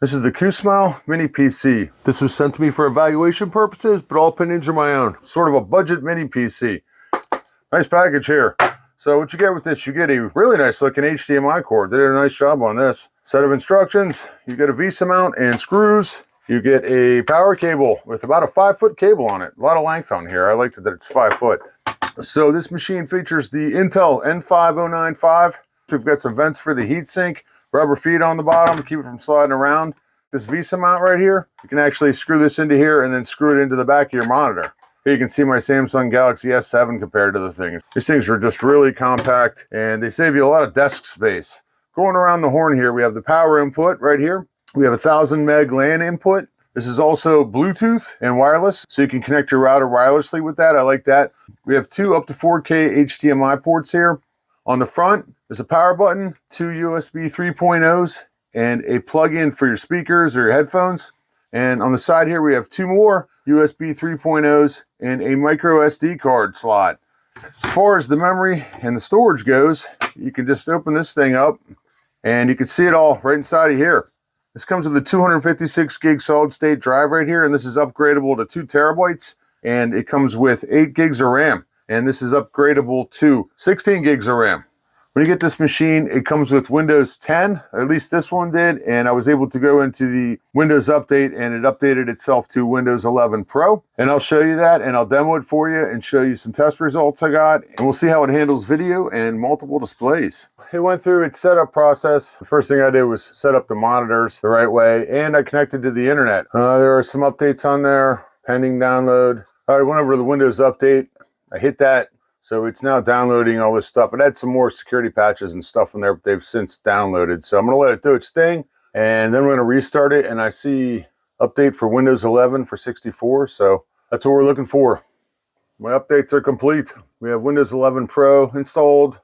This is the KOOSMILE mini PC. This was sent to me for evaluation purposes, but all opinions are my own. Sort of a budget mini PC. Nice package here. So what you get with this, you get a really nice looking HDMI cord. They did a nice job on this. Set of instructions, you get a VESA mount and screws. You get a power cable with about a 5-foot cable on it. A lot of length on here. I like that it's 5 foot. So this machine features the Intel N5095. We've got some vents for the heatsink. Rubber feet on the bottom to keep it from sliding around. This VESA mount right here, you can actually screw this into here and then screw it into the back of your monitor. Here you can see my Samsung Galaxy S7 compared to the thing. These things are just really compact and they save you a lot of desk space. Going around the horn here, we have the power input right here. We have a 1000 meg LAN input. This is also Bluetooth and wireless, so you can connect your router wirelessly with that. I like that. We have 2 up to 4K HDMI ports here. On the front, there's a power button, 2 USB 3.0s, and a plug-in for your speakers or your headphones. And on the side here, we have 2 more USB 3.0s and a micro SD card slot. As far as the memory and the storage goes, you can just open this thing up and you can see it all right inside of here. This comes with a 256 gig solid state drive right here, and this is upgradable to 2 terabytes, and it comes with 8 gigs of RAM. And this is upgradable to 16 gigs of RAM. When you get this machine, it comes with Windows 10, at least this one did, and I was able to go into the Windows update and it updated itself to Windows 11 Pro. And I'll show you that and I'll demo it for you and show you some test results I got, and we'll see how it handles video and multiple displays. It went through its setup process. The first thing I did was set up the monitors the right way, and I connected to the internet. There are some updates on there, pending download. I went over to the Windows update. I hit that, so it's now downloading all this stuff. It had some more security patches and stuff in there, but they've since downloaded. So I'm going to let it do its thing, and then we're going to restart it, and I see update for Windows 11 for 64, so that's what we're looking for. My updates are complete. We have Windows 11 Pro installed.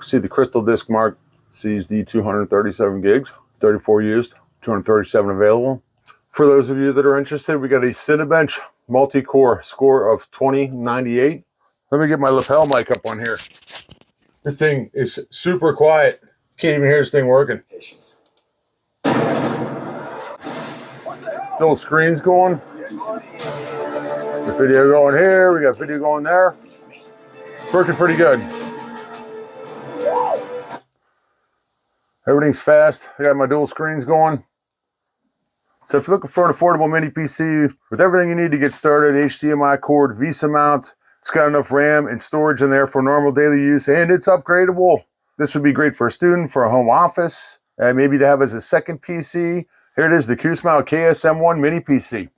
See the crystal disk mark sees the 237 gigs, 34 used, 237 available. For those of you that are interested, we got a Cinebench multi-core score of 2098. Let me get my lapel mic up on here. This thing is super quiet. Can't even hear this thing working. Little screens going. The video going here. We got video going there. It's working pretty good. Everything's fast. I got my dual screens going. So if you're looking for an affordable mini PC with everything you need to get started, HDMI cord, VESA mount, it's got enough RAM and storage in there for normal daily use, and it's upgradable. This would be great for a student, for a home office, and maybe to have as a second PC. Here it is, the KOOSMILE KSM1 mini PC.